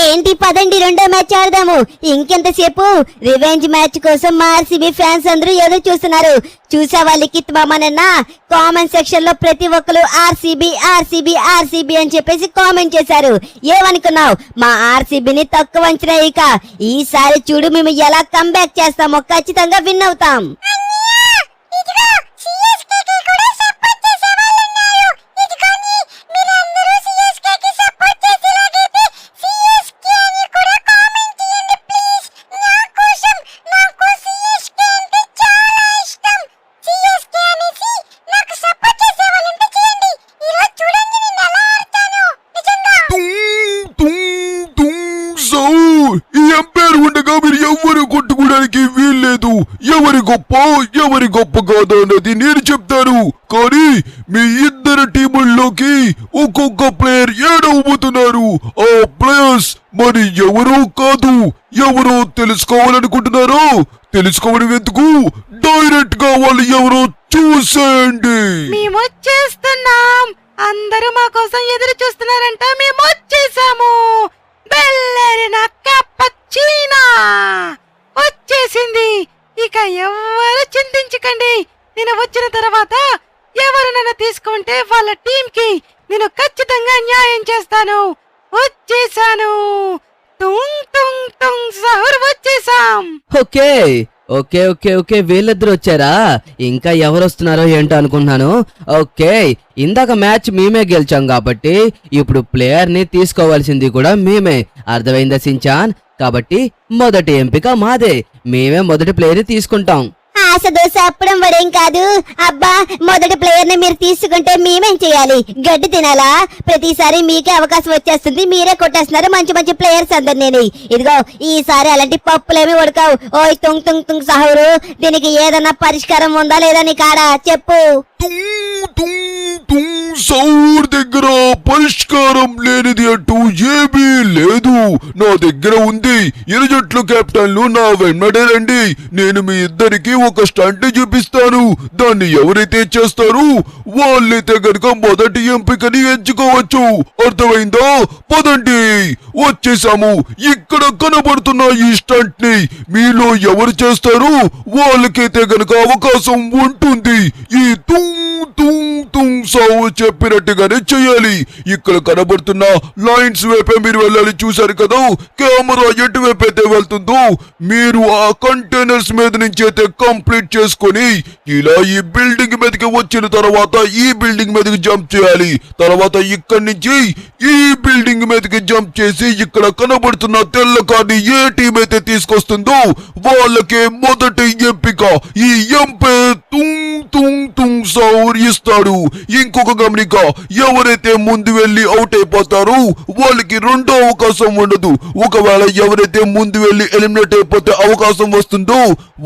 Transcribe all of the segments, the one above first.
ఏంటి పదండి రెండో మ్యాచ్ ఆడదాము. ఇంకెంతసేపు రివెంజ్ మ్యాచ్ కోసం మా ఆర్సీబీ ఫ్యాన్స్ అందరూ ఎదురు చూస్తున్నారు. చూసావా లిఖిత్ మామనన్న కామెంట్ సెక్షన్ లో ప్రతి ఒక్కరు ఆర్సీబీ ఆర్సీబీ ఆర్సీబీ అని చెప్పేసి కామెంట్ చేశారు. ఏమనుకున్నావు, మా ఆర్సీబీని తక్కువ అంచనా ఇక ఈసారి చూడు మేము ఎలా కంబ్యాక్ చేస్తామో, ఖచ్చితంగా విన్ అవుతాం. కొట్టుకోవడానికి వీల్లేదు. ఎవరి గొప్ప కాదు అన్నది నేను చెప్తాను. కానీ మీ ఇద్దరు టీముల్లోకి ఒక్కొక్క ప్లేయర్ ఏడవబోతున్నారు. ఆ ప్లేయర్స్ మరి ఎవరో కాదు. ఎవరో తెలుసుకోవాలనుకుంటున్నారో తెలుసుకోవడం ఎందుకు, డైరెక్ట్ గా వాళ్ళు ఎవరో చూసేయండి. మేము వచ్చేస్తున్నాం. అందరూ మా కోసం ఎదురు చూస్తున్నారంట. మేము వచ్చేసాము. బెల్లెరిన కప్పచ్చీనా వచ్చేసింది. ఇక ఎవరు చింతించకండి. నేను వచ్చిన తర్వాత ఎవరు నన్ను తీసుకుంటే వాళ్ళ టీం కి నేను ఖచ్చితంగా న్యాయం చేస్తాను. వచ్చేసాను. తుంగ్ తుంగ్ తుంగ్ సహర్ వచ్చేసాం. ఓకే ఓకే ఓకే ఓకే వీళ్ళిద్దరు వచ్చారా? ఇంకా ఎవరు వస్తున్నారో ఏంటో అనుకుంటున్నాను. ఓకే, ఇందాక మ్యాచ్ మేమే గెలిచాం కాబట్టి ఇప్పుడు ప్లేయర్ ని తీసుకోవాల్సింది కూడా మేమే. అర్థమైందా సించాన్? కాబట్టి మొదటి ఎంపిక మాదే. మేమే మొదటి ప్లేయర్ తీసుకుంటాం. ఆశ దోశ అప్పడం వడేం కాదు. అబ్బా, మొదటి ప్లేయర్ ని మీరు తీసుకుంటే మేమేం చేయాలి? గడ్డి తినాలా? ప్రతిసారి మీకే అవకాశం వచ్చేస్తుంది, మీరే కొట్టేస్తున్నారు మంచి మంచి ప్లేయర్స్ అందరు. ఇదిగో ఈసారి అలాంటి పప్పులేమి ఉడకావు. ఓయ్ తుంగ్ తుంగ్ తుంగ్ సహూరు, దీనికి ఏదన్నా పరిష్కారం ఉందా లేదా నీ కాడ చెప్పు. సౌర్ దగ్గర పరిష్కారం లేనిది అంటూ ఏమీ లేదు. నా దగ్గర ఉంది. ఇరు జట్లు కెప్టెన్లు నా వెంబడే రండి. నేను మీ ఇద్దరికి ఒక స్టంట్ చూపిస్తాను. దాన్ని ఎవరైతే చేస్తారో వాళ్ళైతే గనుక మొదటి ఎంపికని ఎంచుకోవచ్చు. అర్థమైందా? పదండి, వచ్చేసాము. ఇక్కడ కనబడుతున్న ఈ స్టంట్ ని మీలో ఎవరు చేస్తారు వాళ్ళకైతే గనుక అవకాశం ఉంటుంది. ఈ తుంగ్ తుంగ్ తుంగ్ సౌర్ చెప్పినట్టుగానే చేయాలి. ఇక్కడ కనబడుతున్న లైన్స్ వైపే మీరు వెళ్ళాలి. చూసారు కదా, కెమెరా ఎటువైపు అయితే వెళ్తుందో మీరు ఆ కంటైనర్స్ మీద నుంచి అయితే కంప్లీట్ చేసుకొని ఇలా ఈ బిల్డింగ్ మీదకి వచ్చిన తర్వాత ఈ బిల్డింగ్ మీదకి జంప్ చేయాలి. తర్వాత ఇక్కడి నుంచి ఈ బిల్డింగ్ మీదకి జంప్ చేసి ఇక్కడ కనబడుతున్న తెల్ల కార్డు ఏ టీం అయితే తీసుకొస్తుందో వాళ్ళకే మొదటి ఎంపిక. ఈ ఎంపీ తుంగ్ తుంగ్ తుంగ్ సౌర్ ఇస్తాడు. ఇంకొక గమనిక, ఎవరైతే ముందు వెళ్లి అవుట్ అయిపోతారో వాళ్ళకి రెండో అవకాశం ఉండదు. ఒకవేళ ఎవరైతే ముందు వెళ్లి ఎలిమినేట్ అయిపోతే అవకాశం వస్తుందో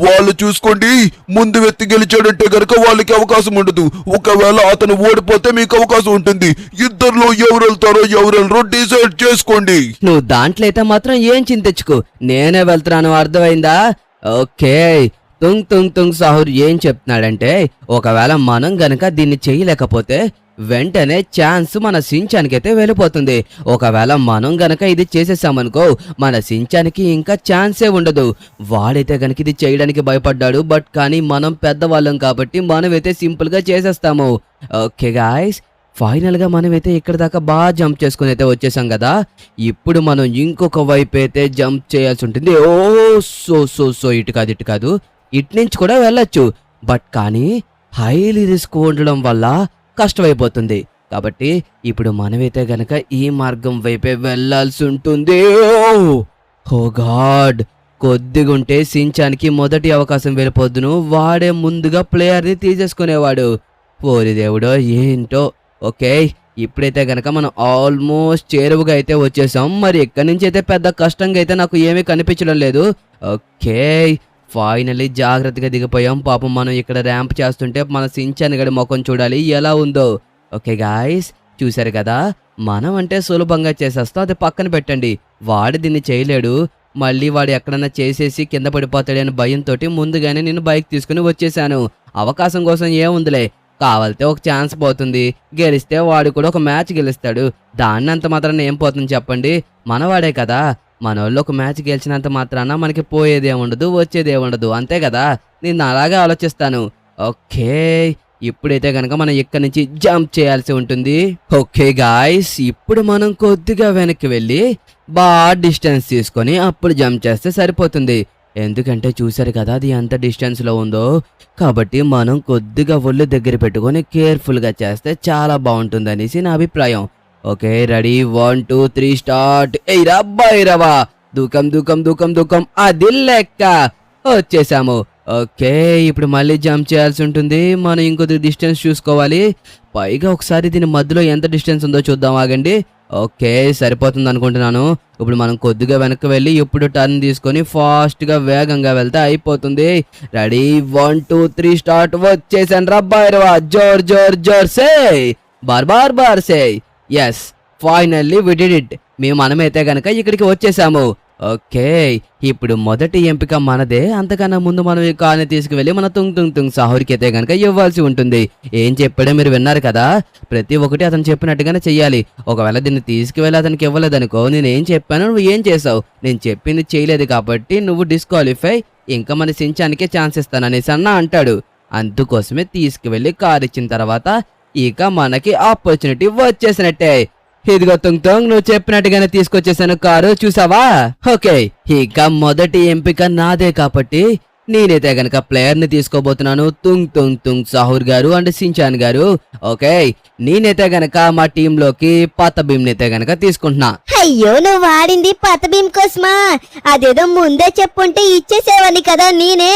వాళ్ళు చూసుకోండి. ముందు వ్యక్తి గెలిచాడంటే గనక వాళ్ళకి అవకాశం ఉండదు. ఒకవేళ అతను ఓడిపోతే మీకు అవకాశం ఉంటుంది. ఇద్దరులో ఎవరు వెళ్తారో ఎవరెళ్ళరో డిసైడ్ చేసుకోండి. నువ్వు దాంట్లో అయితే మాత్రం ఏం చింతించుకో, నేనే వెళ్తున్నాను. అర్థమైందా? ఓకే, తుంగ్ తుంగ్ తుంగ్ సహూర్ ఏం చెప్తున్నాడంటే ఒకవేళ మనం గనక దీన్ని చేయలేకపోతే వెంటనే ఛాన్స్ మన సించానికి అయితే వెళ్ళిపోతుంది. ఒకవేళ మనం గనక ఇది చేసేసామనుకో మన సించానికి ఇంకా ఛాన్సే ఉండదు. వాడైతే గనక ఇది చేయడానికి భయపడ్డాడు. బట్ కానీ మనం పెద్దవాళ్ళం కాబట్టి మనమైతే సింపుల్ గా చేసేస్తాము. ఓకే గాయ్స్, ఫైనల్ గా మనమైతే ఇక్కడ దాకా బాగా జంప్ చేసుకుని అయితే వచ్చేసాం కదా. ఇప్పుడు మనం ఇంకొక వైపు అయితే జంప్ చేయాల్సి ఉంటుంది. ఓ సో సో సో ఇటు కాదు ఇటు నుంచి కూడా వెళ్ళొచ్చు. బట్ కానీ హైలీ రిస్క్ ఉండడం వల్ల కష్టమైపోతుంది. కాబట్టి ఇప్పుడు మనమైతే గనక ఈ మార్గం వైపే వెళ్లాల్సి ఉంటుంది. ఓ గాడ్, కొద్దిగుంటే సించానికి మొదటి అవకాశం వెళ్ళిపోద్దును. వాడే ముందుగా ప్లేయర్ని తీసేసుకునేవాడు. ఓరి దేవుడో ఏంటో. ఓకే, ఇప్పుడైతే గనక మనం ఆల్మోస్ట్ చేరువుగా అయితే వచ్చేసాం. మరి ఇక్కడి నుంచి అయితే పెద్ద కష్టంగా అయితే నాకు ఏమీ కనిపించడం లేదు. ఓకే, ఫైనల్లీ జాగ్రత్తగా దిగిపోయాం. పాపం మనం ఇక్కడ ర్యాంప్ చేస్తుంటే మన సించాన్ గడి ముఖం చూడాలి ఎలా ఉందో. ఓకే గాయస్, చూసారు కదా, మనం అంటే సులభంగా చేసేస్తాం. అది పక్కన పెట్టండి, వాడు దీన్ని చేయలేడు. మళ్ళీ వాడు ఎక్కడన్నా చేసేసి కింద పడిపోతాడని భయంతో ముందుగానే నేను బైక్ తీసుకుని వచ్చేసాను. అవకాశం కోసం ఏముందిలే, కావాలితే ఒక ఛాన్స్ పోతుంది, గెలిస్తే వాడు కూడా ఒక మ్యాచ్ గెలుస్తాడు. దాన్ని అంత మాత్రాన ఏం పోతుంది చెప్పండి, మనవాడే కదా. మనోళ్ళు ఒక మ్యాచ్ గెలిచినంత మాత్రాన మనకి పోయేదేముండదు, వచ్చేదేముండదు, అంతే కదా. నేను అలాగే ఆలోచిస్తాను. ఓకే, ఇప్పుడైతే గనక మనం ఇక్కడి నుంచి జంప్ చేయాల్సి ఉంటుంది. ఓకే గాయ్స్, ఇప్పుడు మనం కొద్దిగా వెనక్కి వెళ్ళి బాగా డిస్టెన్స్ తీసుకొని అప్పుడు జంప్ చేస్తే సరిపోతుంది. ఎందుకంటే చూసారు కదా అది ఎంత డిస్టెన్స్ లో ఉందో, కాబట్టి మనం కొద్దిగా ఒళ్ళు దగ్గర పెట్టుకొని కేర్ఫుల్ గా చేస్తే చాలా బాగుంటుంది అనేసి నా అభిప్రాయం. Okay, ready, 1 2 3 start. ఎయిరా బైరవా, దూకం దూకం దూకం దూకం, అది లెక్క. వచ్చేసాము. ఓకే, ఇప్పుడు మళ్ళీ జంప్ చేయాల్సి ఉంటుంది. మనం ఇంకొద్ది డిస్టెన్స్ చూసుకోవాలి. పైగా ఒకసారి దీని మధ్యలో ఎంత డిస్టెన్స్ ఉందో చూద్దాం, ఆగండి. ఓకే, సరిపోతుంది అనుకుంటున్నాను. ఇప్పుడు మనం కొద్దిగా వెనక్కి వెళ్ళి ఇప్పుడు టర్న్ తీసుకొని ఫాస్ట్ గా వేగంగా వెళ్తే అయిపోతుంది. Ready, 1 2 3 start. వచ్చేసాను రా బైరవా, జోర్ జోర్ జోర్ సే, bar bar bar say. Yes, finally we did it. మనమైతే గనక ఇక్కడికి వచ్చేసాము. ఓకే, ఇప్పుడు మొదటి ఎంపిక మనదే. అంతకన్నా ముందు మనం ఈ కార్ని తీసుకువెళ్ళి మన తుంగ్ తుంగ్ తుంగ్ సాహుర్కి అయితే గనక ఇవ్వాల్సి ఉంటుంది. ఏం చెప్పాడో మీరు విన్నారు కదా, ప్రతి ఒక్కటి అతను చెప్పినట్టుగానే చెయ్యాలి. ఒకవేళ దీన్ని తీసుకువెళ్ళి అతనికి ఇవ్వలేదనుకో, నేనేం చెప్పాను నువ్వు ఏం చేసావు, నేను చెప్పింది చేయలేదు కాబట్టి నువ్వు డిస్క్వాలిఫై, ఇంకా మన సించానికే ఛాన్స్ ఇస్తాననేసి అన్న అంటాడు. అందుకోసమే తీసుకువెళ్ళి కార్ ఇచ్చిన తర్వాత ఇక మనకి ఆపర్చునిటీ వచ్చేసినట్టే. ఇదిగో తుంగ్ తుంగ్, నువ్వు చెప్పినట్టుగానే తీసుకొచ్చేసాను కారు, చూసావా? ఓకే, ఇక మొదటి ఎంపిక నాదే కాబట్టి నేనైతే గనక ప్లేయర్ ని తీసుకోబోతున్నాను, తుంగ్ తుంగ్ తుంగ్ సాహుర్ గారు అండ్ సించాన్ గారు. ఓకే, నేనైతే గనక మా టీమ్ లోకి పాత భీమ్ అయితే గనక తీసుకుంటున్నా. అయ్యో, నువ్వు వాడింది పాత భీమ్ కోసమా? అదేదో ముందే చెప్పుంటే ఇచ్చేసేవాడిని కదా నేనే.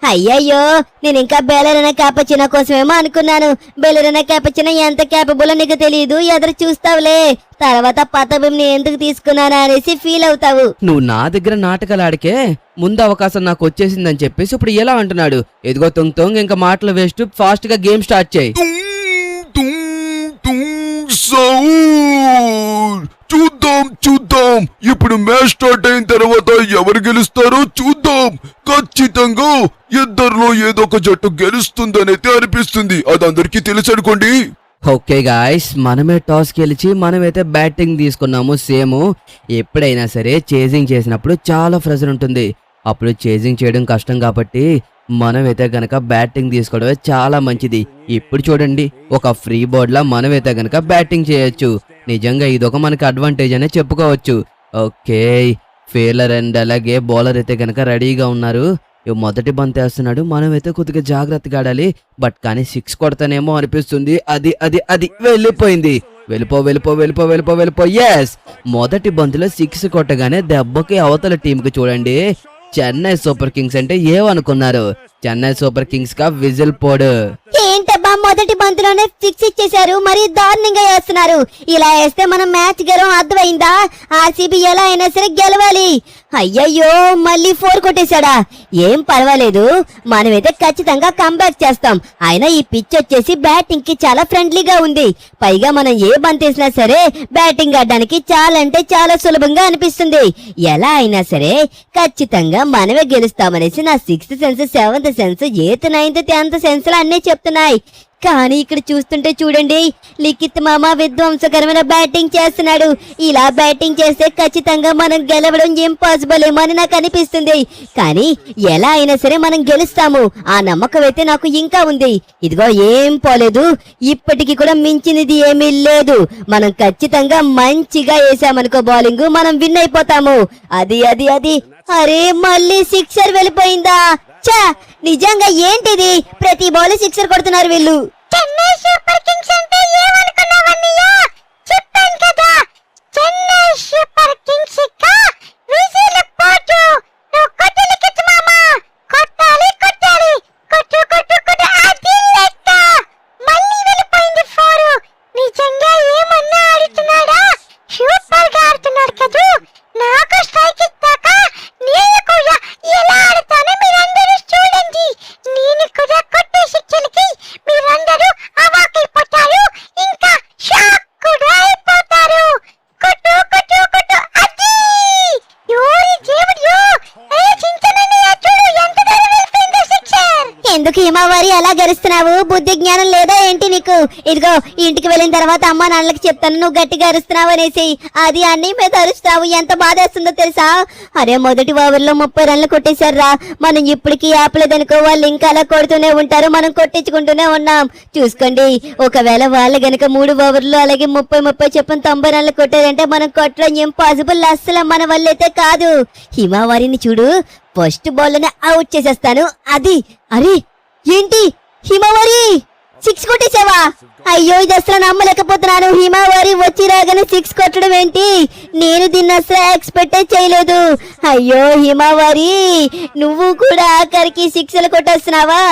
అయ్యయ్యో, నేను ఇంకా బెలరన క్యాపచినో కోసమేమో అనుకున్నాను. బెలరన క్యాపచినో ఎంత క్యాపబుల్ నీకు తెలియదు, ఎదురు చూస్తావులే. తర్వాత పాత భీమ్ని ఎందుకు తీసుకున్నానా అనేసి ఫీల్ అవుతావు. నువ్వు నా దగ్గర నాటకాలు ఆడికే ముందు అవకాశం నాకు వచ్చేసిందని చెప్పేసి ఇప్పుడు ఎలా అంటున్నాడు. ఎదిగో తుంగ్ తుంగ్, ఇంకా మాటలు వేస్ట్, ఫాస్ట్ గా గేమ్ స్టార్ట్ చేయి. చూద్దాం చూద్దాం, ఇప్పుడు మ్యాచ్ స్టార్ట్ అయిన తర్వాత ఎవరు గెలుస్తారో చూద్దాం. ఖచ్చితంగా ఇద్దరిలో ఏదో ఒక జట్టు గెలుస్తుందనైతే అనిపిస్తుంది, అది అందరికీ తెలుసు అనుకోండి. ఓకే గాయ్స్, మనమే టాస్ గెలిచి మనమైతే బ్యాటింగ్ తీసుకున్నాము. సేమ్ ఎప్పుడైనా సరే చేజింగ్ చేసినప్పుడు చాలా ప్రెజర్ ఉంటుంది, అప్పుడు చేజింగ్ చేయడం కష్టం కాబట్టి మనమైతే గనక బ్యాటింగ్ తీసుకోవడమే చాలా మంచిది. ఇప్పుడు చూడండి, ఒక ఫ్రీ బోర్డ్ లా మనమైతే గనక బ్యాటింగ్ చేయొచ్చు. నిజంగా ఇదొక మనకి అడ్వాంటేజ్ అనే చెప్పుకోవచ్చు. ఓకే, ఫీల్డర్ అండ్ అలాగే బౌలర్ అయితే గనక రెడీగా ఉన్నారు. మొదటి బంత్ వేస్తున్నాడు, మనమైతే కొద్దిగా జాగ్రత్తగా ఆడాలి. బట్ కానీ 6 కొడతానేమో అనిపిస్తుంది. అది అది అది వెళ్ళిపోయింది. వెళ్ళిపో వెళ్ళిపో వెళ్ళిపో వెళ్ళిపో వెళ్ళిపో. ఎస్, మొదటి బంతిలో 6 కొట్టగానే దెబ్బకి అవతల టీంకి చూడండి, చెన్నై సూపర్ కింగ్స్ అంటే ఏమనుకున్నారు, చెన్నై సూపర్ కింగ్స్ కా విజిల్ పోడు. ఏంటబ్బా, మొదటి బంతిలోనే 6 ఇచ్చేశారు, మరి దారుణంగా వేస్తున్నారు. ఇలా వేస్తే మనం మ్యాచ్ గెలవం, అర్థమైందా? ఆర్సీబీ ఎలా అయినా సరే గెలవాలి. అయ్యయ్యో, మళ్ళీ 4 కొట్టేశాడా? ఏం పర్వాలేదు, మనమైతే ఖచ్చితంగా కంబ్యాక్ చేస్తాం. అయినా ఈ పిచ్ వచ్చేసి బ్యాటింగ్ కి చాలా ఫ్రెండ్లీగా ఉంది. పైగా మనం ఏ బంత్ వేసినా సరే బ్యాటింగ్ ఆడడానికి చాలా అంటే చాలా సులభంగా అనిపిస్తుంది. ఎలా అయినా సరే ఖచ్చితంగా మనమే గెలుస్తామనేసి నా 6th sense, 7th sense, 8th 9th 10th sense అన్నీ చెప్తున్నాయి. కానీ ఇక్కడ చూస్తుంటే చూడండి, లిఖిత్ మామ విధ్వంసకరమైన బ్యాటింగ్ చేస్తున్నాడు. ఇలా బ్యాటింగ్ చేస్తే ఖచ్చితంగా మనం గెలవడం ఇంపాసిబుల్ ఏమో అని నాకు అనిపిస్తుంది. కానీ ఎలా అయినా సరే మనం గెలుస్తాము, ఆ నమ్మకం అయితే నాకు ఇంకా ఉంది. ఇదిగో ఏం పోలేదు, ఇప్పటికీ కూడా మించినది ఏమీ లేదు. మనం ఖచ్చితంగా మంచిగా వేసామనుకో బౌలింగ్, మనం విన్ అయిపోతాము. అది అది అది అరే, మళ్ళీ 6 వెళ్ళిపోయిందా? చా, నిజంగా ఏంటిది, ప్రతి బాల్ 6 కొడుతున్నారు వీళ్ళు. చెన్నై సూపర్ కింగ్స్ అంటే ఏమనుకున్నావన్నయ్య? చెప్పాను కదా, చెన్నై సూపర్ కింగ్స్ కా విజిల్ పోటు. నువ్వు కొట్టాలి కిచ్చు మామా, కొట్టాలి కొట్టాలి, కొట్టు కొట్టు కొట్టు, అది లెక్క. మళ్ళీ వెళ్ళిపోయింది 4. నిజంగా ఏమన్నా ఆడుతున్నాడా? సూపర్ గా ఆడుతున్నాడు కదూ. నాకు స్ట్రైక్ ఇస్తాక నేను కూడా ఎలా ఆడతానో మీరందరూ చూడండి. నేను కూడా కొట్టే శిక్షలకి మీరందరూ అవాకైపోతారు, ఇంకా షాక్ కూడా అయిపోతారు. కొట్టు కొట్టు కొట్టు. ఎందుకు హిమవారి అలా గరుస్తున్నావు? బుద్ధి జ్ఞానం లేదా ఏంటి నీకు? ఇదిగో ఇంటికి వెళ్ళిన తర్వాత అమ్మా నాన్నలకి చెప్తాను నువ్వు గట్టిగా అరుస్తున్నావు అనేసి. అది అన్ని మీద అరుస్తావు, ఎంత బాధేస్తుందో తెలుసా? అరే మొదటి ఓవర్లో 30 రన్లు కొట్టేశారా, మనం ఇప్పటికీ ఆపలేదనుకో వాళ్ళు ఇంకా అలా కొడుతూనే ఉంటారు, మనం కొట్టించుకుంటూనే ఉన్నాం. చూసుకోండి, ఒకవేళ వాళ్ళు గనుక 3 ఓవర్లు అలాగే 30 చొప్పున 90 రన్లు కొట్టారంటే మనం కొట్టడం ఇంపాసిబుల్, అస్సలు మన వల్ల అయితే కాదు. హిమవారిని చూడు, ఫస్ట్ బాల్ లోనే అవుట్ చేసేస్తాను. అది అరే ఏంటి హిమవారి 6 కొట్టేసావా? అయ్యో ఇది అసలు నమ్మలేకపోతున్నాను. హిమవారి వచ్చి రాగానే 6 కొట్టడం ఏంటి? నేను దీన్ని అసలు ఎక్స్పెక్ట్ చేయలేదు. అయ్యో హిమవారి, నువ్వు కూడా ఆఖరికి 6లు కొట్టేస్తున్నావా?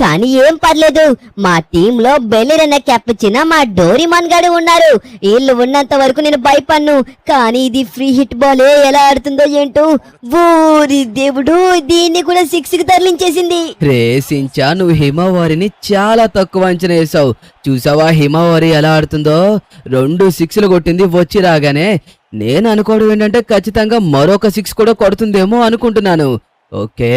కానీ ఏం పర్లేదు, మా టీంలో బెల్లిర్ అనే కెప్టెన్ మా డోరీమాన్ గారు ఉన్నారు. వీళ్ళు ఉన్నంత వరకు నేను భయపడ్ను. కానీ ఇది ఫ్రీ హిట్ బాలే, ఎలా ఆడుతుందో ఏంటో. ఊరి దేవుడు, దీన్ని కూడా 6కి తరలించేసింది. రే సించా, నువ్వు హిమవారిని చాలా తక్కువ అంచనా వేసావు. చూసావా హిమవారి ఎలా ఆడుతుందో? 2 6లు కొట్టింది వచ్చి రాగానే. నేను అనుకోవడం ఏంటంటే ఖచ్చితంగా మరొక 6 కూడా కొడుతుందేమో అనుకుంటున్నాను. ఓకే,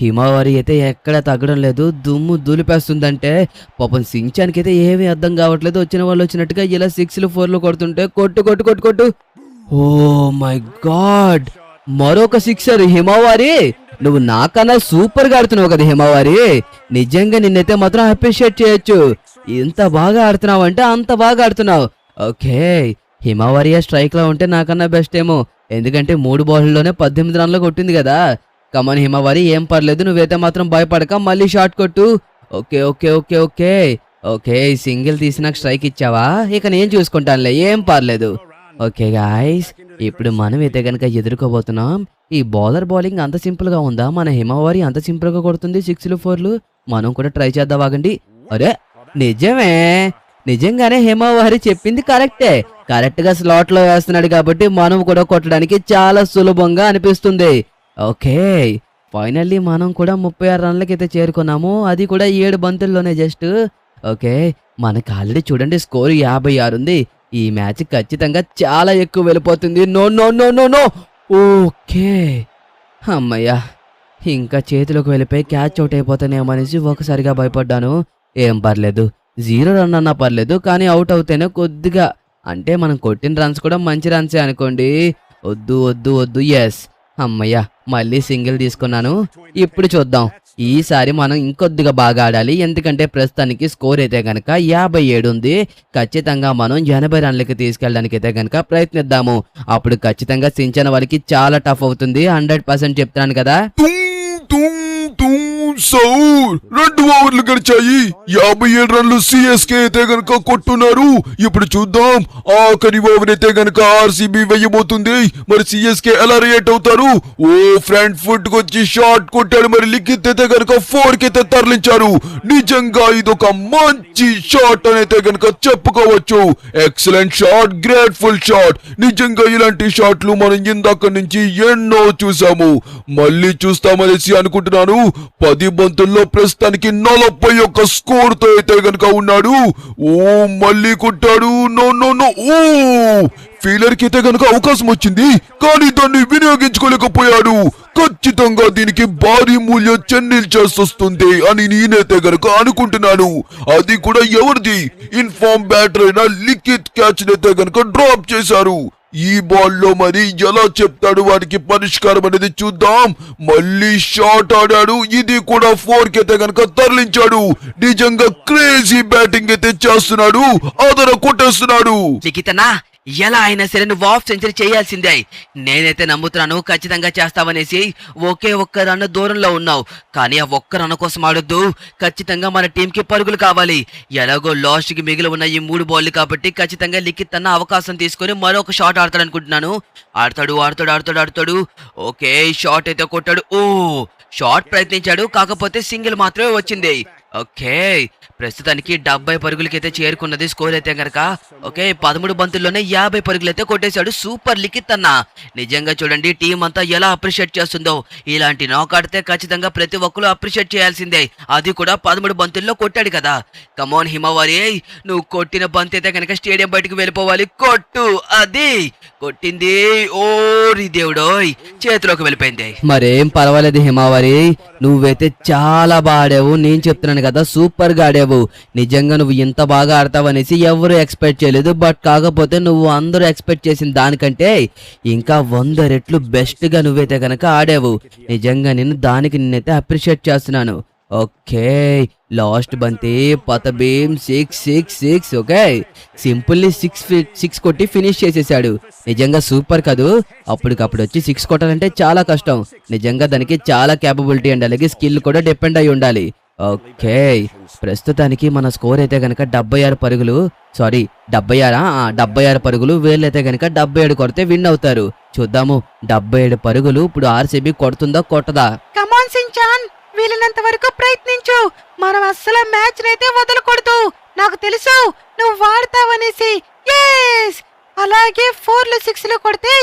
హిమవారి అయితే ఎక్కడ తగ్గడం లేదు, దుమ్ము దులిపేస్తుందంటే. పాపం సించానికి అయితే ఏమీ అర్థం కావట్లేదు. వచ్చిన వాళ్ళు వచ్చినట్టుగా ఇలా 6లు 4లు కొడుతుంటే కొట్టు కొట్టు కొట్టు కొట్టు. ఓ మై గాడ్, మరొక 6 హిమవారి. నువ్వు నాకన్నా సూపర్ గా ఆడుతున్నావు కదా హిమవారి. నిజంగా నిన్నైతే మాత్రం అప్రిషియేట్ చేయొచ్చు. ఇంత బాగా ఆడుతున్నావు అంటే అంత బాగా ఆడుతున్నావు. ఓకే, హిమవారి స్ట్రైక్ లో ఉంటే నాకన్నా బెస్ట్ ఏమో, ఎందుకంటే 3 బాల్లోనే 18 రన్లు కొట్టింది కదా. కమన్ హిమవారి, ఏం పర్లేదు, నువ్వైతే మాత్రం భయపడక మళ్ళీ షాట్ కొట్టు. Okay okay okay okay okay, single తీసి నాకు స్ట్రైక్ ఇచ్చావా? ఇక నేను చూసుకుంటానులే, ఏం పర్లేదు. ఓకే గాయ్స్, ఇప్పుడు మనం అయితే గనక ఎదుర్కోబోతున్నాం. ఈ బౌలర్ బౌలింగ్ అంత సింపుల్ గా ఉందా? మన హిమవారి అంత సింపుల్ గా కొడుతుంది 6లు 4లు. మనం కూడా ట్రై చేద్దాం, ఆగండి. అరే నిజమే, నిజంగానే హిమవారి చెప్పింది కరెక్టే. కరెక్ట్ గా స్లాట్ లో వేస్తున్నాడు కాబట్టి మనం కూడా కొట్టడానికి చాలా సులభంగా అనిపిస్తుంది. ఓకే, ఫైనల్లీ మనం కూడా 36 రన్లకైతే చేరుకున్నాము, అది కూడా 7 బంతుల్లోనే జస్ట్. ఓకే, మనకు ఆల్రెడీ చూడండి స్కోర్ 56 ఉంది. ఈ మ్యాచ్ ఖచ్చితంగా చాలా ఎక్కువ వెళ్ళిపోతుంది. No no no no no. Okay, అమ్మయ్యా, ఇంకా చేతిలోకి వెళ్ళిపోయి క్యాచ్ అవుట్ అయిపోతానేమో అనేసి ఒకసారిగా భయపడ్డాను. ఏం పర్లేదు, 0 రన్ అన్నా పర్లేదు, కానీ అవుట్ అవుతేనే కొద్దిగా, అంటే మనం కొట్టిన రన్స్ కూడా మంచి రన్సే అనుకోండి. వద్దు వద్దు వద్దు. ఎస్, అమ్మయ్యా, మళ్ళీ సింగిల్ తీసుకున్నాను. ఇప్పుడు చూద్దాం, ఈసారి మనం ఇంకొద్దిగా బాగా ఆడాలి. ఎందుకంటే ప్రస్తుతానికి స్కోర్ అయితే గనక 57 ఉంది. ఖచ్చితంగా మనం 80 రన్లకి తీసుకెళ్ళడానికి అయితే గనక ప్రయత్నిద్దాము. అప్పుడు ఖచ్చితంగా సించన వాళ్ళకి చాలా టఫ్ అవుతుంది. 100% చెప్తున్నాను కదా. సౌర్ 2 ఓవర్లు గడిచాయి, 57 రన్లు సిఎస్కే అయితే గనక కొట్టున్నారు. ఇప్పుడు చూద్దాం, ఆఖరి ఓవర్ అయితే గనక ఆర్సీబీ వేయబోతుంది. మరి సిఎస్కే ఎలా రియాక్ట్ అవుతారు? ఓ ఫ్రంట్ ఫుట్ వచ్చి షాట్ కొట్టాడు. మరి లిఖిత్ అయితే గనక 4కి అయితే తరలించారు. నిజంగా ఇదొక మంచి షాట్ అని అయితే గనక చెప్పుకోవచ్చు. Excellent shot, grateful shot. నిజంగా ఇలాంటి షాట్లు మనం ఇందాక నుంచి ఎన్నో చూసాము, మళ్ళీ చూస్తామనేసి అనుకుంటున్నాను. 10 బంతుల్లో ప్రస్తుతానికి 41 స్కోర్ తో అయితే గనక ఉన్నాడు. ఓ మళ్ళీ కొట్టాడు. No no no. ఓ ఫీలర్ కి అయితే గనక అవకాశం వచ్చింది, కానీ దాన్ని వినియోగించుకోలేకపోయాడు. ఖచ్చితంగా దీనికి భారీ మూల్యం చెల్లించాల్సి వస్తుంది అని నేనైతే గనక అనుకుంటున్నాను. అది కూడా ఎవరిది? ఇన్ఫార్మ్ బ్యాటర్ అయిన లిఖిత్ క్యాచ్ అయితే గనక డ్రాప్ చేశారు. ఈ బాల్లో మరి ఎలా చెప్తాడు వారికి పరిష్కారం అనేది చూద్దాం. మళ్ళీ షాట్ ఆడాడు, ఇది కూడా 4కి అయితే గనక తరలించాడు. నిజంగా క్రేజీ బ్యాటింగ్ అయితే చేస్తున్నాడు, ఆదర కొట్టేస్తున్నాడు. లిఖితనా, ఎలా అయినా సరే నువ్వు హాఫ్ సెంచరీ చేయాల్సిందే. నేనైతే నమ్ముతున్నాను ఖచ్చితంగా చేస్తావనేసి. ఒకే ఒక్క రన్ దూరంలో ఉన్నావు, కానీ ఆ ఒక్క రన్ కోసం ఆడొద్దు. ఖచ్చితంగా మన టీంకి పరుగులు కావాలి. ఎలాగో లాస్ట్ కి మిగిలి ఉన్న ఈ 3 బాల్లు కాబట్టి ఖచ్చితంగా లిఖిత్ అన్న అవకాశం తీసుకొని మరొక షాట్ ఆడతాడు అనుకుంటున్నాను. ఆడతాడు ఆడతాడు ఆడతాడు ఆడతాడు. ఓకే, షాట్ అయితే కొట్టాడు. ఓ షాట్ ప్రయత్నించాడు, కాకపోతే సింగిల్ మాత్రమే వచ్చింది. ఓకే, ప్రస్తుతానికి 70 పరుగులకైతే చేరుకున్నది స్కోర్ అయితే గనక. ఓకే, 13 బంతుల్లోనే 50 పరుగులైతే కొట్టేశాడు సూపర్ లిఖిత్ అన్న. నిజంగా చూడండి టీం అంతా ఎలా అప్రిషియేట్ చేస్తుందో. ఇలాంటి నాక్ ఆడితే ఖచ్చితంగా ప్రతి ఒక్కరు అప్రిషియేట్ చేయాల్సిందే. అది కూడా 13 బంతుల్లో కొట్టాడు కదా. కమోన్ హిమవారి, నువ్వు కొట్టిన బంతి అయితే కనుక స్టేడియం బయటకు వెళ్ళిపోవాలి. కొట్టు, అది కొట్టింది. ఓరి దేవుడోయ్, చేతిలోకి వెళ్ళిపోయింది. మరేం పర్వాలేదు హిమవారి, నువ్వైతే చాలా బాగా ఆడావు. నేను చెప్తున్నాను కదా, సూపర్ గా ఆడావు. నిజంగా నువ్వు ఇంత బాగా ఆడతావనేసి ఎవరు ఎక్స్పెక్ట్ చేయలేదు. బట్ కాకపోతే నువ్వు అందరూ ఎక్స్పెక్ట్ చేసిన దానికంటే ఇంకా 100 రెట్లు బెస్ట్ గా నువ్వైతే కనుక ఆడావు. నిజంగా నేనైతే అప్రిషియేట్ చేస్తున్నాను. ఓకే, లాస్ట్ బంతి పత బీమ్ 6. ఓకే, సింపుల్లీ 6 కొట్టి ఫినిష్ చేసేసాడు. నిజంగా సూపర్ కదూ. అప్పటికప్పుడు వచ్చి 6 కొట్టాలంటే చాలా కష్టం. నిజంగా దానికి చాలా క్యాపబిలిటీ అండ్ అలాగే స్కిల్ కూడా డిపెండ్ అయి ఉండాలి. ఓకే, ప్రస్తుతానికి మన స్కోర్ అయితే కనుక 76 పరుగులు. సారీ 76 పరుగులు. వీళ్ళైతే కనుక 77 కొడితే విన్ అవుతారు. చూద్దాము 77 పరుగులు ఇప్పుడు ఆర్సీబీ కొడుతుందా కొట్టదా. కమాన్ సించాన్, వీలైనంత వరకు ప్రయత్నించు. మనం అస్సలు మ్యాచ్ నైతే వదలకూడదు. నాకు తెలుసు నువ్వు వాడతావనేసి. ఎస్, అలాగే 4లు 6లు కొడితే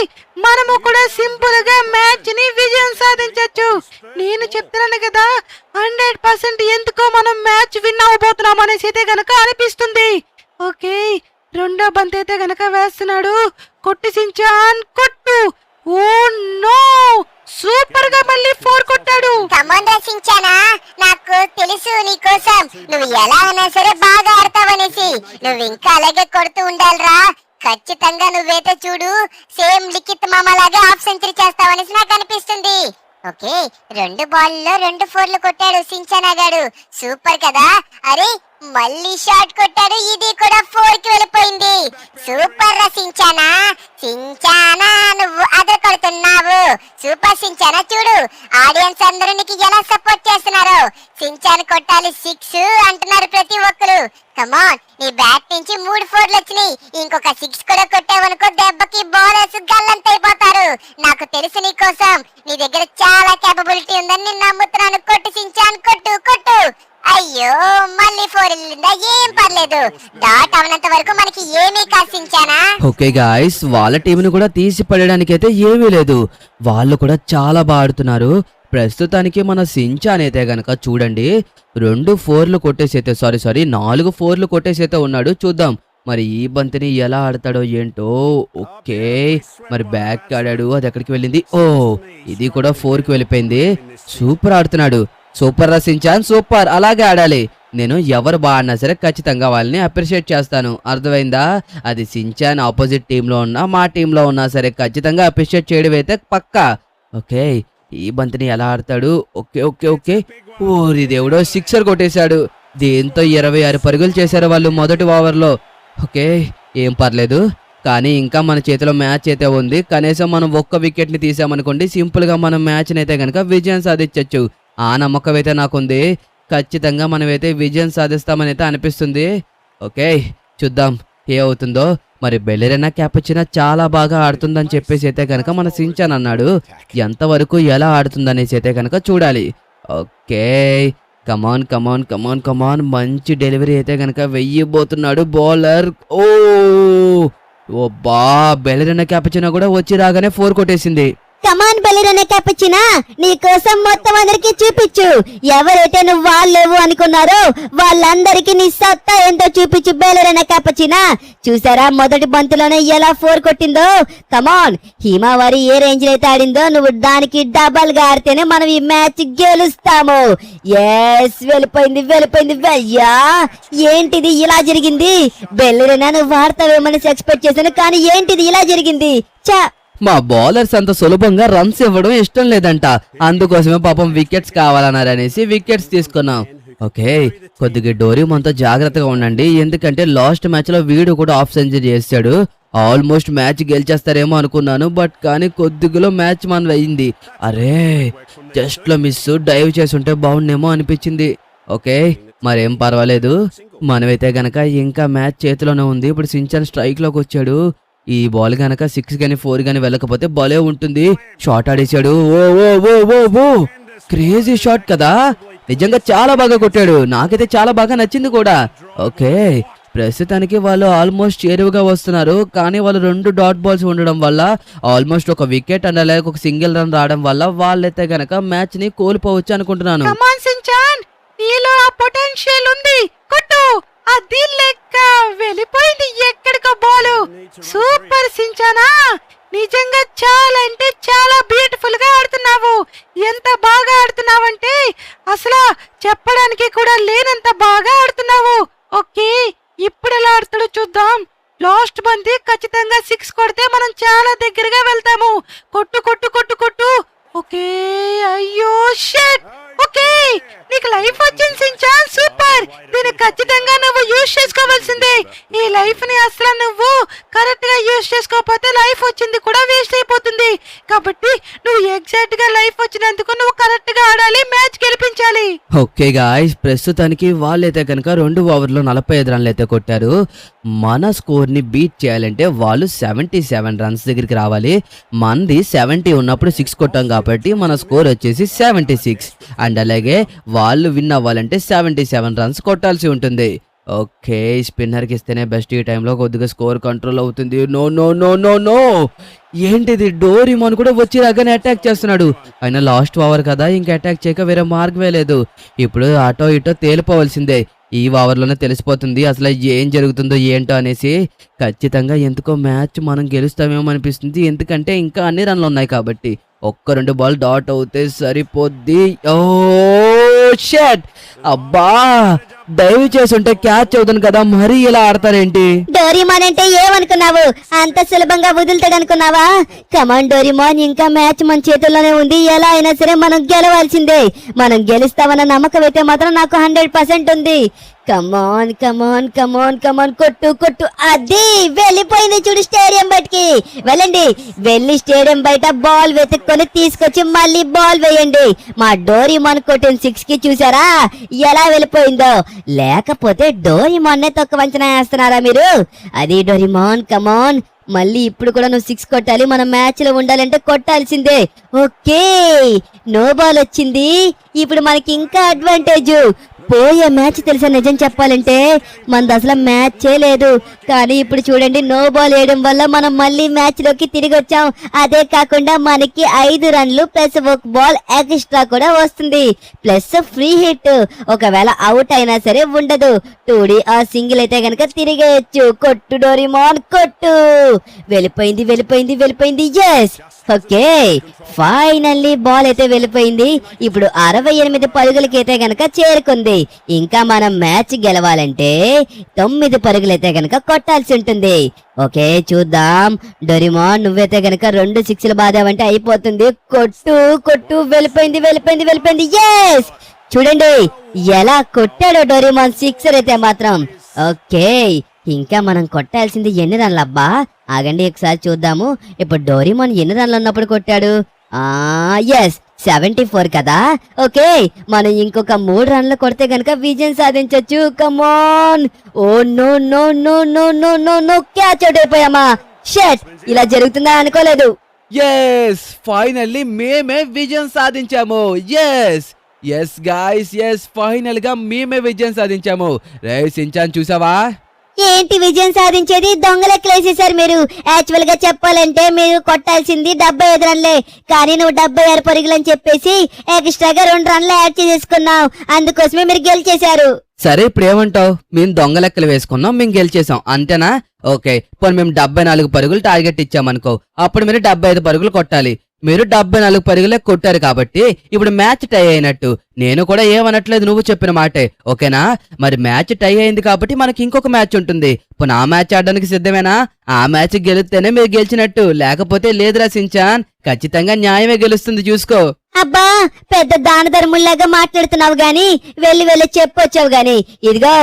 మనము కూడా సింపుల్ గా మ్యాచ్ ని విజయం సాధించొచ్చు. నేను చెప్తున్నాను కదా, 100% ఎందుకో మనం మ్యాచ్ విన్ అవబోతున్నాం అనేసి అయితే గనక అనిపిస్తుంది. ఓకే, రెండో బంతి అయితే గనక వేస్తున్నాడు. కొట్టి సించాన్, కొట్టు. ఓ నో, సూపర్ గా మళ్ళీ 4 కొట్టాడు. కమాన్ రసించానా, నాకు తెలుసు నీకోసం నువ్వు ఎలా అయినా సరే బాగా ఆడతావనేసి. నువ్వు ఇంకా అలాగే కొడుతూ ఉండాలిరా. ఖచ్చితంగా నువ్వైతే చూడు, సేమ్ లిఖిత్ మామ లాగా హాఫ్ సెంచరీ చేస్తావనేసి నాకు అనిపిస్తుంది. ఓకే, 2 బాల్లో 2 4లు కొట్టాడు సించానా గాడు. సూపర్ కదా. అరే మళ్ళీ షాట్ కొట్టాడు, ఇది కూడా 4కి వెళ్ళిపోయింది. సూపర్ రా సించానా. సించానా, నువ్వు అదర కొడుతున్నావు. సూపర్ సించానా. చూడు ఆడియన్స్ అందరూ నీకు ఎలా సపోర్ట్ చేస్తున్నారు. సించాన్ కొట్టాలి 6 అంటున్నారు ప్రతి ఒక్కరు. కమాన్, నీ బ్యాట్ నుంచి 3 4లు వచ్చినాయి. ఇంకొక 6 కూడా కొట్టావనుకో, దెబ్బకి బౌలర్స్ గల్లంతైపోతారు. నాకు తెలుసు నీకోసం నీ దగ్గర చాలా కేపబిలిటీ ఉందని నేను నమ్ముతున్నాను. కొట్టు సించాన్, కొట్టు కొట్టు. అయ్యో మళ్ళీ 4 వెళ్ళిందా? ఏం పర్లేదు, డాట్ అవనంత వరకు మనకి ఏమీ కాసించానా. ఓకే గాయ్స్, వాళ్ళ టీంని కూడా తీసి పడడానికి అయితే ఏమీ లేదు. వాళ్ళు కూడా చాలా బాగా ఆడుతున్నారు. ప్రస్తుతానికి మన సించాన్ అయితే గనక చూడండి 2 4లు కొట్టేసైతే సారీ 4 4లు కొట్టేసైతే ఉన్నాడు. చూద్దాం మరి ఈ బంతిని ఎలా ఆడతాడో ఏంటో. ఓకే, మరి బ్యాక్ ఆడాడు, అది ఎక్కడికి వెళ్ళింది? ఓ, ఇది కూడా 4కి వెళ్ళిపోయింది. సూపర్ ఆడుతున్నాడు. సూపర్ రా సించాన్, సూపర్. అలాగే ఆడాలి. నేను ఎవరు బాగున్నా సరే ఖచ్చితంగా వాళ్ళని అప్రిషియేట్ చేస్తాను. అర్థమైందా? అది సించాన్ ఆపోజిట్ టీంలో ఉన్నా మా టీంలో ఉన్నా సరే ఖచ్చితంగా అప్రిషియేట్ చేయడం అయితే పక్కా. ఓకే, ఈ బంతిని ఎలా ఆడతాడు? ఓకే ఓకే ఓకే, ఓరి దేవుడో, 6 కొట్టేశాడు. దీంతో 26 పరుగులు చేశారు వాళ్ళు మొదటి ఓవర్లో. ఓకే, ఏం పర్లేదు, కానీ ఇంకా మన చేతిలో మ్యాచ్ అయితే ఉంది. కనీసం మనం ఒక్క వికెట్ని తీసామనుకోండి, సింపుల్గా మనం మ్యాచ్ని అయితే కనుక విజయం సాధించవచ్చు. ఆ నమ్మకం అయితే నాకుంది. ఖచ్చితంగా మనమైతే విజయం సాధిస్తామని అయితే అనిపిస్తుంది. ఓకే, చూద్దాం ఏ అవుతుందో. మరి బెల్లెరినా క్యాపుచినా చాలా బాగా ఆడుతుందని చెప్పేసి అయితే కనుక మన సించాన్ అన్నాడు. ఎంతవరకు ఎలా ఆడుతుందనేసి అయితే కనుక చూడాలి. ఓకే, కమాన్ కమాన్ కమాన్ కమాన్, మంచి డెలివరీ అయితే కనుక వెయ్యబోతున్నాడు బౌలర్. ఓ బా, బెల్లెరినా క్యాపుచినా కూడా వచ్చి రాగానే 4 కొట్టేసింది. కమాన్ బెల్లెరినా క్యాపుచినా, నీ కోసం మొత్తం అందరికి చూపించు. ఎవరైతే నువ్వు వాళ్ళేవు అనుకున్నారో వాళ్ళందరికీ నీ సత్తా ఏంటో చూపించు బెల్లెరినా క్యాపుచినా. చూసారా మొదటి బంతులోనే ఎలా 4 కొట్టిందో. కమాన్, హిమవారి ఏ రేంజ్ అయితే ఆడిందో నువ్వు దానికి డబల్ గా ఆడితేనే మనం ఈ మ్యాచ్ గెలుస్తాము. ఎస్, వెళ్ళిపోయింది. అయ్యా ఏంటిది ఇలా జరిగింది? బెల్లెరినా నువ్వు ఆడతావేమని ఎక్స్పెక్ట్ చేశాను, కానీ ఏంటిది ఇలా జరిగింది? చా, మా బౌలర్స్ అంత సులభంగా రన్స్ ఇవ్వడం ఇష్టం లేదంట. అందుకోసమే పాపం వికెట్స్ కావాలన్నారనేసి వికెట్స్ తీసుకున్నాం. ఓకే, కొద్దిగా డోరీమంతో జాగ్రత్తగా ఉండండి. ఎందుకంటే లాస్ట్ మ్యాచ్ లో వీడు కూడా హాఫ్ సెంచరీ చేశాడు. ఆల్మోస్ట్ మ్యాచ్ గెలిచేస్తారేమో అనుకున్నాను, బట్ కానీ కొద్దిగా మ్యాచ్ మన అయింది. అరే జస్ట్ లో మిస్, డైవ్ చేస్తుంటే బాగుండేమో అనిపించింది. ఓకే, మరేం పర్వాలేదు, మనమైతే గనక ఇంకా మ్యాచ్ చేతిలోనే ఉంది. ఇప్పుడు సించాన్ స్ట్రైక్ లోకి వచ్చాడు. ఈ బాల్ గనక 6 గానీ 4 గానీ వెళ్ళకపోతే భలే ఉంటుంది. షాట్ ఆడేశాడు. ఓ ఓ ఓ ఓ ఓ, క్రేజీ షాట్ కదా. నిజంగా చాలా బాగా కొట్టాడు, నాకైతే చాలా బాగా నచ్చింది కూడా. ఓకే, ప్రస్తుతానికి వాళ్ళు ఆల్మోస్ట్ చేరువుగా వస్తున్నారు, కానీ వాళ్ళు 2 డాట్ బాల్స్ ఉండడం వల్ల ఆల్మోస్ట్ ఒక వికెట్ అండ్ అలాగే ఒక సింగిల్ రన్ రావడం వల్ల వాళ్ళైతే గనక మ్యాచ్ ని కోల్పోవచ్చు అనుకుంటున్నాను. కమాన్ సించాన్, నీలో ఆ పొటెన్షియల్ ఉంది, కొట్టు. అది లెక్క వెళ్ళిపోయింది ఎక్కడికో బాలు. సూపర్ సించానా, నిజంగా చాలా అంటే చాలా బ్యూటిఫుల్ గా ఆడుతున్నావు. ఎంత బాగా ఆడుతున్నావంటే అసలు చెప్పడానికి కూడా లేనంత బాగా ఆడుతున్నావు. ఓకే, ఇప్పుడు ఎలా ఆడుతాడో చూద్దాం. లాస్ట్ బంతి ఖచ్చితంగా 6 కొడితే మనం చాలా దగ్గరగా వెళ్తాము. కొట్టు కొట్టు కొట్టు కొట్టు. ఓకే, అయ్యో షట్. ఓకే, నీకు లైఫ్ వచ్చింది సించాన్, సూపర్. దీన్ని ఖచ్చితంగా నువ్వు యూజ్ చేసుకోవాల్సిందే. ఈ లైఫ్ ని అసలు నువ్వు కరెక్ట్ గా యూజ్ చేసుకోకపోతే లైఫ్ వచ్చింది కూడా వేస్ట్ అయిపోతుంది. కాబట్టి నువ్వు ఎగ్జాక్ట్ గా లైఫ్ వచ్చినందుకు నువ్వు కరెక్ట్ గా ఆడాలి, మ్యాచ్ గెలిపించాలి. ఓకే గాయ్స్, ప్రస్తుతానికి వాళ్ళైతే కనుక 2 ఓవర్లో 45 రన్లు అయితే కొట్టారు. మన స్కోర్ ని బీట్ చేయాలంటే వాళ్ళు 77 రన్స్ దగ్గరికి రావాలి. మనది 70 ఉన్నప్పుడు 6 కొట్టాం కాబట్టి మన స్కోర్ వచ్చేసి 76. అండ్ అలాగే వాళ్ళు విన్ అవ్వాలంటే 77 రన్స్ కొట్టాల్సి ఉంటుంది. ఓకే, స్పిన్నర్కి ఇస్తేనే బెస్ట్. ఈ టైంలో కొద్దిగా స్కోర్ కంట్రోల్ అవుతుంది. No no no no no, ఏంటిది, డోరేమోన్ కూడా వచ్చి రాగానే అటాక్ చేస్తున్నాడు. అయినా లాస్ట్ ఓవర్ కదా, ఇంకా అటాక్ చేయక వేరే మార్గమే లేదు. ఇప్పుడు అటో ఇటో తేలిపోవాల్సిందే. ఈ ఓవర్లోనే తెలిసిపోతుంది అసలు ఏం జరుగుతుందో ఏంటో అనేసి. ఖచ్చితంగా ఎందుకో మ్యాచ్ మనం గెలుస్తామేమో అనిపిస్తుంది, ఎందుకంటే ఇంకా అన్ని రన్లు ఉన్నాయి కాబట్టి. ఒక్క 2 బాల్ డాట్ అవుతే సరిపోద్ది. ఓ షట్, అబ్బా, దయవు చేసుంటే క్యాచ్ అవుతుంది కదా, మరీ ఇలా ఆడతారేంటి? డోరీమాన్ అంటే ఏమనుకున్నావు? అంత సులభంగా వదులుతాడు అనుకున్నావా? కమాన్ డోరీమాన్, ఇంకా మ్యాచ్ మన చేతుల్లోనే ఉంది. ఎలా అయినా సరే మనం గెలవాల్సిందే. మనం గెలుస్తామన్న నమ్మకం అయితే మాత్రం నాకు 100% ఉంది. కమాన్ కమాన్ కమాన్ కమాన్, కొట్టు కొట్టు. అది వెళ్ళిపోయింది చూడు స్టేడియం బయటికి. వెళ్ళండి, వెళ్ళి స్టేడియం బయట బాల్ వెతుక్కొని తీసుకొచ్చి మళ్ళీ బాల్ వేయండి. మా డోరీమాన్ కొట్టిన 6 కి చూసారా ఎలా వెళ్ళిపోయిందో? లేకపోతే డోరీమాన్నే తక్కువ అంచనా వేస్తున్నారా మీరు? అది డోరీమాన్, కమాన్, మళ్ళీ ఇప్పుడు కూడా నువ్వు 6 కొట్టాలి. మనం మ్యాచ్ లో ఉండాలంటే కొట్టాల్సిందే. ఓకే, నో బాల్ వచ్చింది. ఇప్పుడు మనకి ఇంకా అడ్వాంటేజ్. పోయే మ్యాచ్ తెలుసా, నిజం చెప్పాలంటే మనది అసలు మ్యాచే లేదు. కానీ ఇప్పుడు చూడండి, నో బాల్ వేయడం వల్ల మనం మళ్ళీ మ్యాచ్ లోకి తిరిగి వచ్చాం. అదే కాకుండా మనకి 5 రన్లు ప్లస్ 1 బాల్ ఎక్స్ట్రా కూడా వస్తుంది, ప్లస్ ఫ్రీ హిట్. ఒకవేళ అవుట్ అయినా సరే ఉండదు. 2D ఆ సింగిల్ అయితే గనక తిరిగేయచ్చు. కొట్టు డోరీమాన్, కొట్టు. వెళ్ళిపోయింది వెళ్ళిపోయింది వెళ్ళిపోయింది. ఎస్, ఓకే, ఫైనల్లీ బాల్ అయితే వెళ్ళిపోయింది. ఇప్పుడు 68 పరుగులకైతే గనక చేరుకుంది. ఇంకా మనం మ్యాచ్ గెలవాలంటే 9 పరుగులైతే గనక కొట్టాల్సి ఉంటుంది. ఓకే, చూద్దాం. డోరీమాన్, నువ్వైతే గనక 2 6లు బాదావంటే అయిపోతుంది. కొట్టు కొట్టు. వెళ్ళిపోయింది వెళ్ళిపోయింది వెళ్ళిపోయింది. ఎస్, చూడండి ఎలా కొట్టాడో డోరీమాన్ సిక్సర్ అయితే మాత్రం. ఓకే, ఇంకా మనం కొట్టాల్సింది ఎన్ని రన్లు అబ్బా? ఆగండి ఒకసారి చూద్దాము. ఇప్పుడు డోరీమాన్ ఎన్ని రన్లు ఉన్నప్పుడు కొట్టాడు? ఎస్, 74 కదా. ఓకే, మనం ఇంకొక 3 రన్లు కొడితే గనక విజయం సాధించొచ్చు. కమాన్. ఓ no no no no no no no, catch out అయిపోయామా? షట్, ఇలా జరుగుతుందా అనుకోలేదు. ఎస్, ఫైనల్లీ మేమే విజయం సాధించాము. Yes yes guys, yes, final గా మేమే విజయం సాధించాము. రే సించాన్, చూసావా? ఏంటి విజయం సాధించేది? దొంగలెక్కలేసేసారు మీరు. యాక్చువల్ గా చెప్పాలంటే మీరు కొట్టాల్సింది 75 రన్లే, కానీ నువ్వు 76 పరుగులని చెప్పేసి ఎక్స్ట్రాగా 2 రన్లు యాడ్ చేసేసుకున్నావు. అందుకోసమే మీరు గెలిచేశారు. సరే, ఇప్పుడు ఏమంటావు? మేము దొంగ లెక్కలు వేసుకున్నాం, మేము గెలిచేసాం, అంతేనా? ఓకే, పోనీ మేము 74 పరుగులు టార్గెట్ ఇచ్చామనుకో, అప్పుడు మీరు 75 పరుగులు కొట్టాలి. మీరు 74 పరుగులే కొట్టారు కాబట్టి ఇప్పుడు మ్యాచ్ టై అయినట్టు. నేను కూడా ఏమనట్లేదు, నువ్వు చెప్పిన మాటే, ఓకేనా? మరి మ్యాచ్ టై అయింది కాబట్టి మనకి ఇంకొక మ్యాచ్ ఉంటుంది. పునః ఆ మ్యాచ్ ఆడడానికి సిద్ధమేనా? ఆ మ్యాచ్ గెలిస్తేనే మీరు గెలిచినట్టు, లేకపోతే లేదురా సించాన్. ఖచ్చితంగా న్యాయమే గెలుస్తుంది, చూసుకో. అబ్బా, పెద్ద దాన ధర్ముల్లాగా మాట్లాడుతున్నావు గాని వెళ్ళి వెళ్ళి చెప్పొచ్చావు గాని. ఇదిగో,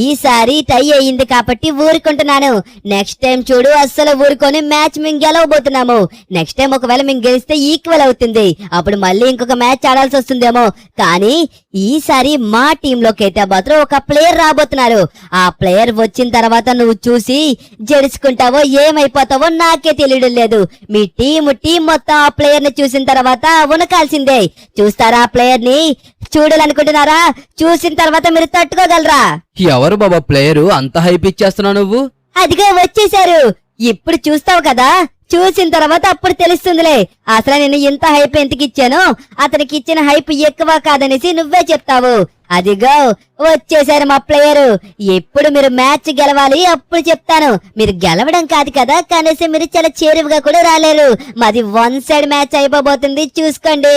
ఈసారి టై అయ్యింది కాబట్టి ఊరుకుంటున్నాను. నెక్స్ట్ టైం చూడు, అస్సలు ఊరుకొని మ్యాచ్ మేము గెలవబోతున్నాము. నెక్స్ట్ టైం ఒకవేళ మేము గెలిస్తే ఈక్వల్ అవుతుంది, అప్పుడు మళ్ళీ ఇంకొక మ్యాచ్ ఆడాల్సి వస్తుందేమో. కానీ ఈసారి మా టీంలోకి అయితే మాత్రం ఒక ప్లేయర్ రాబోతున్నారు. ఆ ప్లేయర్ వచ్చిన తర్వాత నువ్వు చూసి జడుచుకుంటావో ఏమైపోతావో నాకే తెలియడం లేదు. మీ టీం మొత్తం ఆ ప్లేయర్ ని చూసిన తర్వాత ఉనకాల్సి చేయాల్సిందే. చూస్తారా ఆ ప్లేయర్ ని? చూడాలనుకుంటున్నారా? చూసిన తర్వాత మీరు తట్టుకోగలరా? ఎవరు బాబా ప్లేయరు అంత హైప్ ఇచ్చేస్తున్నావు నువ్వు? అదిగో వచ్చేశారు. ఇప్పుడు చూస్తావు కదా, చూసిన తర్వాత అప్పుడు తెలుస్తుందిలే. అసలు నేను ఇంత హైప్ ఎందుకు ఇచ్చాను, అతనికి ఇచ్చిన హైప్ ఎక్కువ కాదనేసి నువ్వే చెప్తావు. అదిగో వచ్చేసారు మా ప్లేయరు. ఎప్పుడు మీరు మ్యాచ్ గెలవాలి అప్పుడు చెప్తాను. మీరు గెలవడం కాదు కదా, కనీసం మీరు చాలా చేరువుగా కూడా రాలేరు. మాది 1 సైడ్ మ్యాచ్ అయిపోబోతుంది, చూసుకోండి.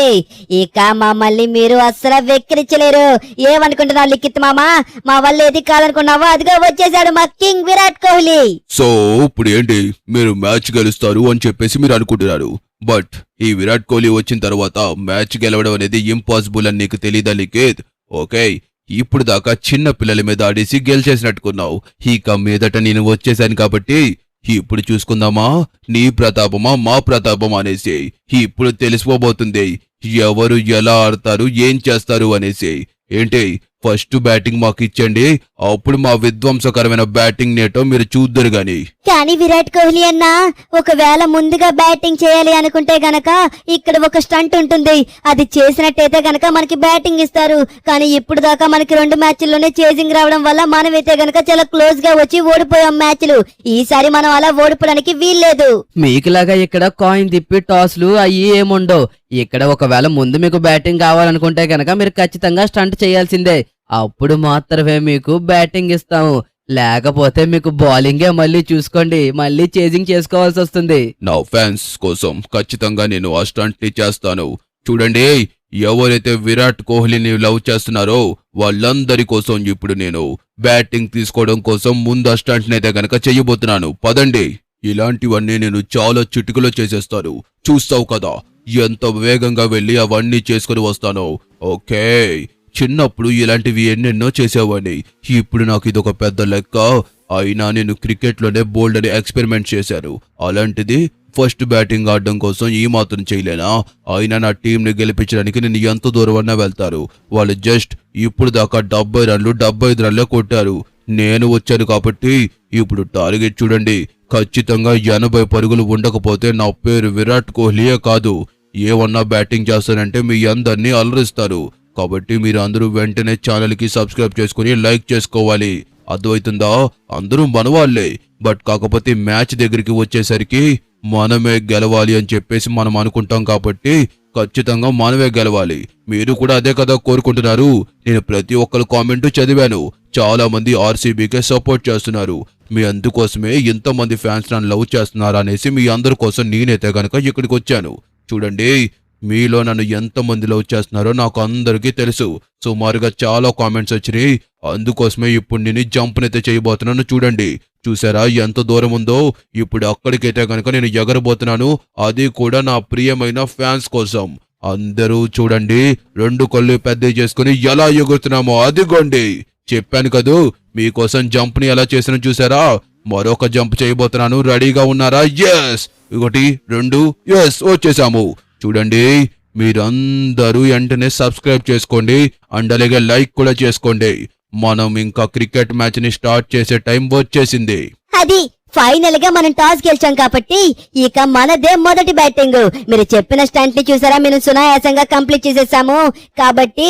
ఇక మమ్మల్ని మీరు అస్సలు వెక్కిరించలేరు. ఏమనుకుంటున్నావు లిఖిత్ మామ? మా వల్ల ఏది కాదనుకున్నావో అదిగో వచ్చేసాడు మా కింగ్ విరాట్ కోహ్లీ. సో ఇప్పుడు ఏంటి, మీరు మ్యాచ్ గెలుస్తారు అని చెప్పేసి మీరు అనుకుంటున్నారు. బట్ ఈ విరాట్ కోహ్లీ వచ్చిన తర్వాత మ్యాచ్ గెలవడం అనేది ఇంపాసిబుల్ అని నీకు తెలీదా లిఖిత్? ఓకే, ఇప్పుడు దాకా చిన్న పిల్లల మీద ఆడేసి గెలిచేసినట్టుకున్నావు. ఇక మీదట నేను వచ్చేసాను కాబట్టి ఇప్పుడు చూసుకుందామా, నీ ప్రతాపమా మా ప్రతాపమా అనేసి. ఇప్పుడు తెలిసిపోబోతుంది ఎవరు ఎలా ఆడతారు, ఏం చేస్తారు అనేసి. ఏంటి, ఫస్ట్ బ్యాటింగ్ మాకు ఇచ్చండి, అప్పుడు మా విధ్వంసకరమైన బ్యాటింగ్ నేటో మీరు చూద్దరు గాని. కానీ విరాట్ కోహ్లీ అన్న, ఒకవేళ ముందుగా బ్యాటింగ్ చేయాలి అనుకుంటే గనక ఇక్కడ ఒక స్టంట్ ఉంటుంది. అది చేసినట్టయితే గనక మనకి బ్యాటింగ్ ఇస్తారు. కానీ ఇప్పుడు దాకా మనకి 2 మ్యాచ్ల్లోనే చేజింగ్ రావడం వల్ల మనమైతే గనక చాలా క్లోజ్ గా వచ్చి ఓడిపోయాం మ్యాచ్లు. ఈసారి మనం అలా ఓడిపోవడానికి వీల్లేదు. మీకులాగా ఇక్కడ కాయిన్ తిప్పి టాస్లు అయ్యి ఏముండవు. ఇక్కడ ఒకవేళ ముందు మీకు బ్యాటింగ్ కావాలనుకుంటే గనక మీరు ఖచ్చితంగా స్టంట్ చేయాల్సిందే. అప్పుడు మాత్రమే మీకు బ్యాటింగ్ ఇస్తాము. లేకపోతే మీకు బౌలింగే మళ్ళీ చూసుకోండి, మళ్ళీ చేజింగ్ చేసుకోవాల్సి వస్తుంది. నా ఫ్యాన్స్ కోసం ఖచ్చితంగా నేను ఆ స్టంట్ ని చేస్తాను. చూడండి, ఎవరైతే విరాట్ కోహ్లీని లవ్ చేస్తున్నారో వాళ్ళందరి కోసం ఇప్పుడు నేను బ్యాటింగ్ తీసుకోవడం కోసం ముందు ఆ స్టంట్ నైతే గనక చెయ్యబోతున్నాను. పదండి, ఇలాంటివన్నీ నేను చాలా చిటికలో చేసేస్తాను. చూస్తావు కదా ఎంత వేగంగా వెళ్ళి అవన్నీ చేసుకుని వస్తాను. ఓకే, చిన్నప్పుడు ఇలాంటివి ఎన్నెన్నో చేసేవాడిని. ఇప్పుడు నాకు ఇదొక పెద్ద లెక్క. అయినా నేను క్రికెట్లోనే బోల్డ్ అని ఎక్స్పెరిమెంట్ చేశాను. అలాంటిది ఫస్ట్ బ్యాటింగ్ ఆడడం కోసం ఈ మాత్రం చేయలేనా? అయినా నా టీంని గెలిపించడానికి నేను ఎంత దూరం అన్నా వెళ్తారు. వాళ్ళు జస్ట్ ఇప్పుడు దాకా 70 రన్లు 75 రన్లే కొట్టారు. నేను వచ్చాను కాబట్టి ఇప్పుడు టార్గెట్ చూడండి, ఖచ్చితంగా 80 పరుగులు ఉండకపోతే నా పేరు విరాట్ కోహ్లీయే కాదు. ఏమన్నా బ్యాటింగ్ చేస్తానంటే మీ అందరినీ అలరిస్తారు. కాబట్టి మీరు అందరూ వెంటనే ఛానల్కి సబ్స్క్రైబ్ చేసుకుని లైక్ చేసుకోవాలి. అర్థమవుతుందా? అందరూ మనవాళ్లే. బట్ కాకపోతే మ్యాచ్ దగ్గరికి వచ్చేసరికి మనమే గెలవాలి అని చెప్పేసి మనం అనుకుంటాం. కాబట్టి ఖచ్చితంగా మనమే గెలవాలి. మీరు కూడా అదే కదా కోరుకుంటున్నారు. నేను ప్రతి ఒక్కరు కామెంట్ చదివాను. చాలా మంది ఆర్సీబీకే సపోర్ట్ చేస్తున్నారు. మీ అందుకోసమే ఇంతమంది ఫ్యాన్స్ నన్ను లవ్ చేస్తున్నారు అనేసి మీ అందరి కోసం నేనైతే గనక ఇక్కడికి వచ్చాను. చూడండి, మీలో నన్ను ఎంతమంది లవ్ చేస్తున్నారో నాకు అందరికీ తెలుసు. సుమారుగా చాలా కామెంట్స్ వచ్చినాయి. అందుకోసమే ఇప్పుడు నేను జంప్నైతే చేయబోతున్నాను. చూడండి, చూసారా ఎంత దూరం ఉందో? ఇప్పుడు అక్కడికైతే కనుక నేను ఎగరబోతున్నాను. అది కూడా నా ప్రియమైన ఫ్యాన్స్ కోసం. అందరూ చూడండి, 2 కళ్ళు పెద్ద చేసుకుని ఎలా ఎగురుతున్నామో. అదిగోండి, చెప్పాను కదూ మీకోసం జంప్ ని ఎలా చేసిన చూసారా? మరొక జంప్ చేయబోతున్నాను. రెడీగా ఉన్నారా? ఎస్, 1 2 ఎస్, వచ్చేసాము. చూడండి, మీరందరూ వెంటనే సబ్స్క్రైబ్ చేసుకోండి అండ్ అలాగే లైక్ కూడా చేసుకోండి. మనం ఇంకా క్రికెట్ మ్యాచ్ ని స్టార్ట్ చేసే టైం వచ్చేసింది. అది ఫైనల్ గా మనం టాస్ గెలిచాం కాబట్టి ఇక మనదే మొదటి బ్యాటింగ్. మీరు చెప్పిన స్టంట్ ని చూసారా, మేము సునాయాసంగా కంప్లీట్ చేసేసాము. కాబట్టి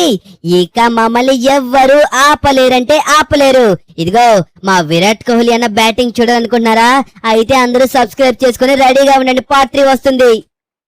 ఇక మమ్మల్ని ఎవ్వరు ఆపలేరంటే ఆపలేరు. ఇదిగో మా విరాట్ కోహ్లీ అన్న బ్యాటింగ్ చూడాలనుకుంటున్నారా? అయితే అందరూ సబ్స్క్రైబ్ చేసుకుని రెడీగా ఉండండి, పార్ట్ 3 వస్తుంది.